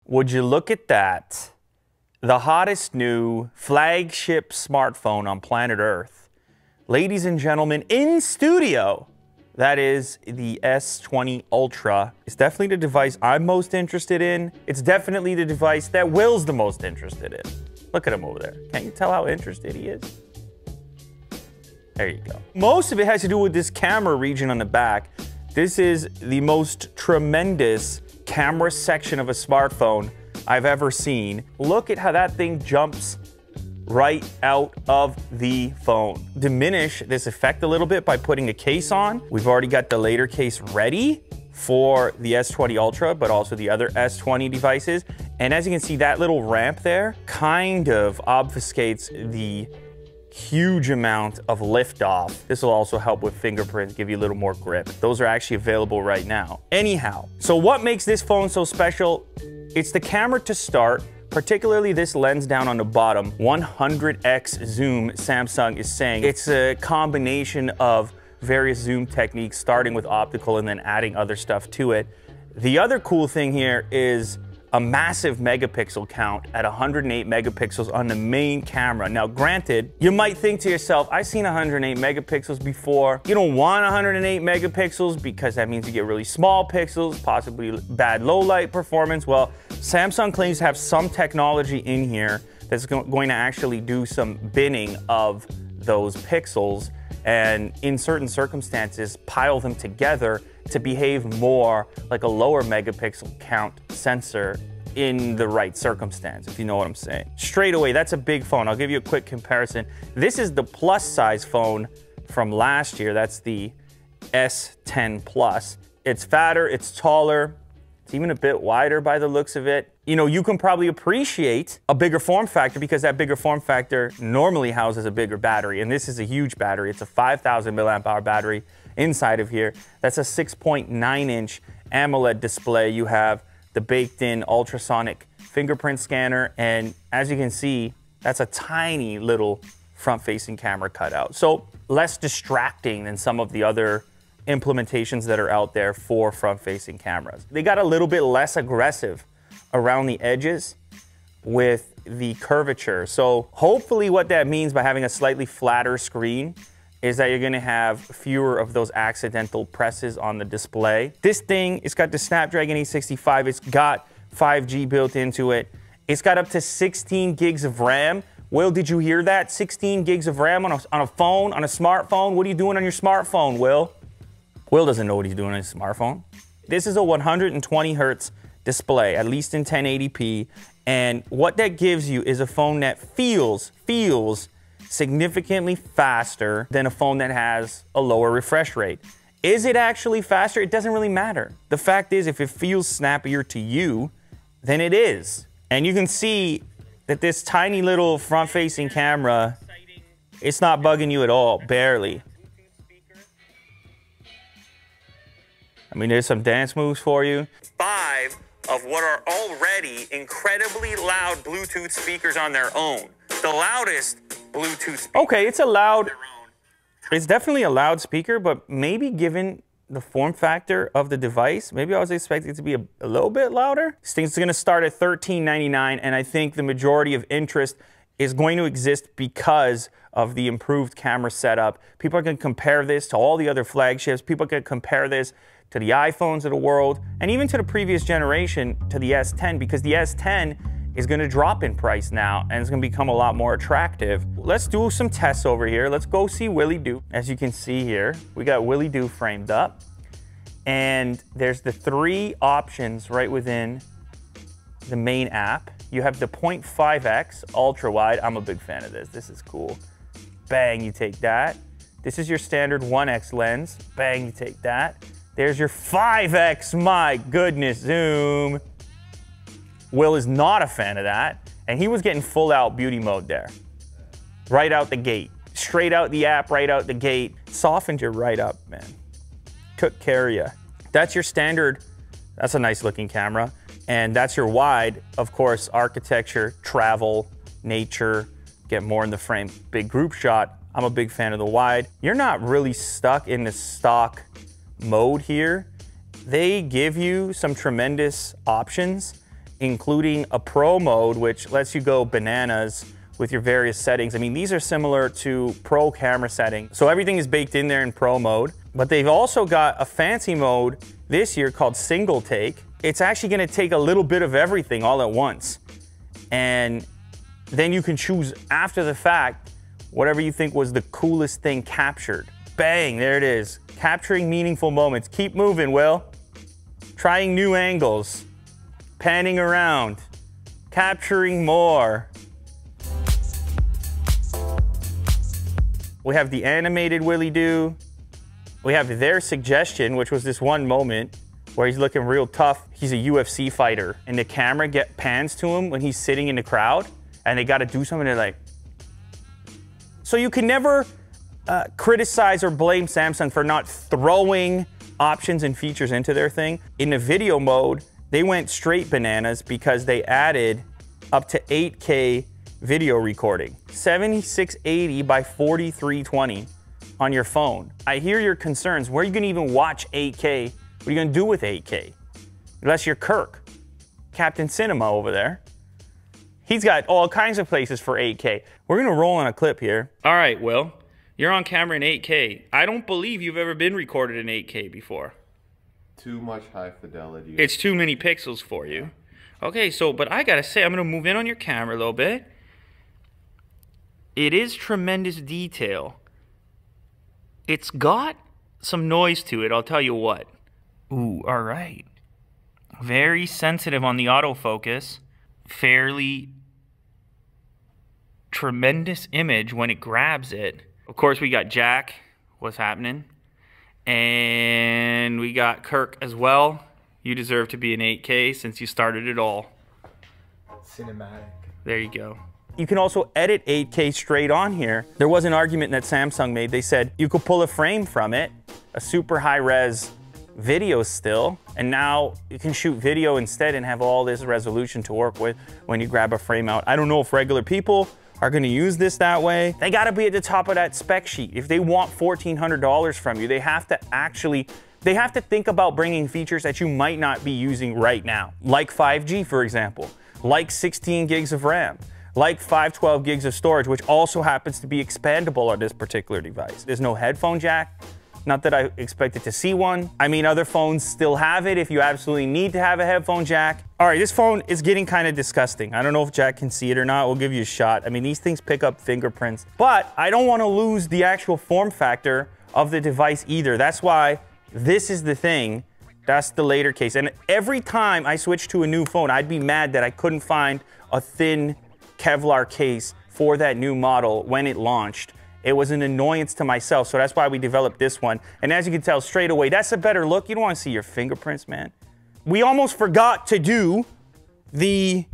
Would you look at that? The hottest new flagship smartphone on planet Earth. Ladies and gentlemen, in studio, that is the S20 Ultra. It's definitely the device I'm most interested in. It's definitely the device that Will's the most interested in. Look at him over there. Can't you tell how interested he is? There you go. Most of it has to do with this camera region on the back. This is the most tremendous camera section of a smartphone I've ever seen. Look at how that thing jumps right out of the phone. Diminish this effect a little bit by putting a case on. We've already got the later case ready for the S20 Ultra, but also the other S20 devices. And as you can see, that little ramp there kind of obfuscates the huge amount of liftoff. This will also help with fingerprints, give you a little more grip. Those are actually available right now. Anyhow, so what makes this phone so special? It's the camera to start, particularly this lens down on the bottom. 100x zoom, Samsung is saying. It's a combination of various zoom techniques, starting with optical and then adding other stuff to it. The other cool thing here is a massive megapixel count at 108 megapixels on the main camera. Now, granted, you might think to yourself, I've seen 108 megapixels before. You don't want 108 megapixels because that means you get really small pixels, possibly bad low light performance. Well, Samsung claims to have some technology in here that's going to actually do some binning of those pixels and in certain circumstances pile them together to behave more like a lower megapixel count sensor in the right circumstance, if you know what I'm saying. Straight away, that's a big phone. I'll give you a quick comparison. This is the plus size phone from last year. That's the S10 Plus. It's fatter, it's taller, it's even a bit wider by the looks of it. You know, you can probably appreciate a bigger form factor because that bigger form factor normally houses a bigger battery, and this is a huge battery. It's a 5,000 milliamp hour battery inside of here. That's a 6.9-inch AMOLED display. You have the baked-in ultrasonic fingerprint scanner, and as you can see, that's a tiny little front-facing camera cutout. So less distracting than some of the other implementations that are out there for front-facing cameras. They got a little bit less aggressive around the edges with the curvature. So hopefully what that means by having a slightly flatter screen is that you're gonna have fewer of those accidental presses on the display. This thing, it's got the Snapdragon 865, it's got 5G built into it. It's got up to 16 gigs of RAM. Will, did you hear that? 16 gigs of RAM on a phone, on a smartphone? What are you doing on your smartphone, Will? Will doesn't know what he's doing on his smartphone. This is a 120 hertz display, at least in 1080p. And what that gives you is a phone that feels significantly faster than a phone that has a lower refresh rate. Is it actually faster? It doesn't really matter. The fact is, if it feels snappier to you, then it is. And you can see that this tiny little front-facing camera, it's not bugging you at all, barely. I mean, there's some dance moves for you. 5 of what are already incredibly loud Bluetooth speakers on their own. The loudest Bluetooth speaker. Okay, it's a loud, it's definitely a loud speaker, but maybe given the form factor of the device, maybe I was expecting it to be a little bit louder. This thing's gonna start at $13.99, and I think the majority of interest is going to exist because of the improved camera setup. People are gonna compare this to all the other flagships. People are gonna compare this to the iPhones of the world, and even to the previous generation, to the S10, because the S10 is gonna drop in price now, and it's gonna become a lot more attractive. Let's do some tests over here. Let's go see Willie Do. As you can see here, we got Willie Do framed up, and there's the 3 options right within the main app. You have the 0.5x ultra wide. I'm a big fan of this. This is cool. Bang, you take that. This is your standard 1x lens. Bang, you take that. There's your 5x, my goodness, zoom. Will is not a fan of that, and he was getting full out beauty mode there. Right out the gate. Straight out the app, right out the gate. Softened you right up, man. Took care of you. That's your standard, that's a nice looking camera. And that's your wide, of course, architecture, travel, nature, get more in the frame. Big group shot, I'm a big fan of the wide. You're not really stuck in the stock mode here. They give you some tremendous options, including a Pro mode, which lets you go bananas with your various settings. I mean, these are similar to Pro camera settings. So everything is baked in there in Pro mode, but they've also got a fancy mode this year called Single Take. It's actually gonna take a little bit of everything all at once. And then you can choose after the fact, whatever you think was the coolest thing captured. Bang, there it is. Capturing meaningful moments. Keep moving, Will. Trying new angles. Panning around. Capturing more. We have the animated Willy Do. We have their suggestion, which was this one moment where he's looking real tough. He's a UFC fighter, and the camera pans to him when he's sitting in the crowd, and they got to do something. They're like, so you can never criticize or blame Samsung for not throwing options and features into their thing. In the video mode, they went straight bananas because they added up to 8K video recording, 7680 by 4320 on your phone. I hear your concerns. Where are you gonna even watch 8K? What are you gonna do with 8K? Unless you're Kirk, Captain Cinema over there. He's got all kinds of places for 8K. We're gonna roll on a clip here. All right, Will, you're on camera in 8K. I don't believe you've ever been recorded in 8K before. Too much high fidelity. It's too many pixels for you. Okay, so, but I gotta say, I'm gonna move in on your camera a little bit. It is tremendous detail. It's got some noise to it, I'll tell you what. Ooh, all right. Very sensitive on the autofocus. Fairly tremendous image when it grabs it. Of course, we got Jack. What's happening? And we got Kirk as well. You deserve to be in 8K since you started it all. Cinematic. There you go. You can also edit 8K straight on here. There was an argument that Samsung made. They said you could pull a frame from it, a super high res video still, and now you can shoot video instead and have all this resolution to work with when you grab a frame out. I don't know if regular people are gonna use this that way. They gotta be at the top of that spec sheet. If they want $1,400 from you, they have to think about bringing features that you might not be using right now, like 5G, for example, like 16 gigs of RAM, like 512 gigs of storage, which also happens to be expandable on this particular device. There's no headphone jack. Not that I expected to see one. I mean, other phones still have it if you absolutely need to have a headphone jack. All right, this phone is getting kind of disgusting. I don't know if Jack can see it or not. We'll give you a shot. I mean, these things pick up fingerprints, but I don't want to lose the actual form factor of the device either. That's why this is the thing. That's the later case. And every time I switch to a new phone, I'd be mad that I couldn't find a thin Kevlar case for that new model when it launched. It was an annoyance to myself, so that's why we developed this one. And as you can tell straight away, that's a better look. You don't want to see your fingerprints, man. We almost forgot to do the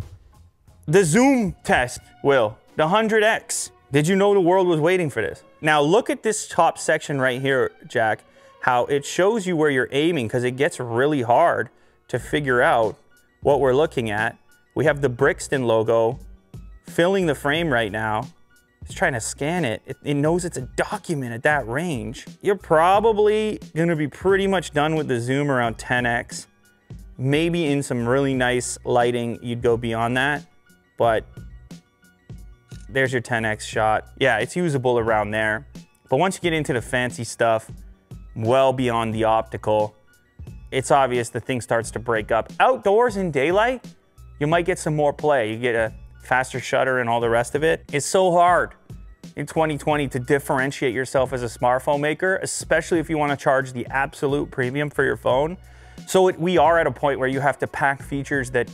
zoom test, Will, the 100x. Did you know the world was waiting for this? Now look at this top section right here, Jack, how it shows you where you're aiming, because it gets really hard to figure out what we're looking at. We have the Brixton logo filling the frame right now. It's trying to scan it. It knows it's a document at that range. You're probably gonna be pretty much done with the zoom around 10x. Maybe in some really nice lighting, you'd go beyond that, but there's your 10x shot. Yeah, it's usable around there. But once you get into the fancy stuff, well beyond the optical, it's obvious the thing starts to break up. Outdoors in daylight, you might get some more play. You get a faster shutter and all the rest of it. It's so hard in 2020 to differentiate yourself as a smartphone maker, especially if you want to charge the absolute premium for your phone. So we are at a point where you have to pack features that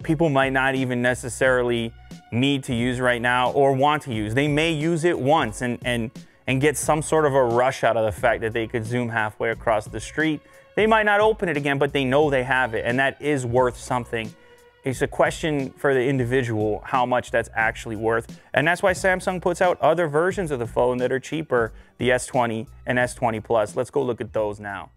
people might not even necessarily need to use right now or want to use. They may use it once and get some sort of a rush out of the fact that they could zoom halfway across the street. They might not open it again, but they know they have it, and that is worth something. It's a question for the individual how much that's actually worth. And that's why Samsung puts out other versions of the phone that are cheaper, the S20 and S20 Plus. Let's go look at those now.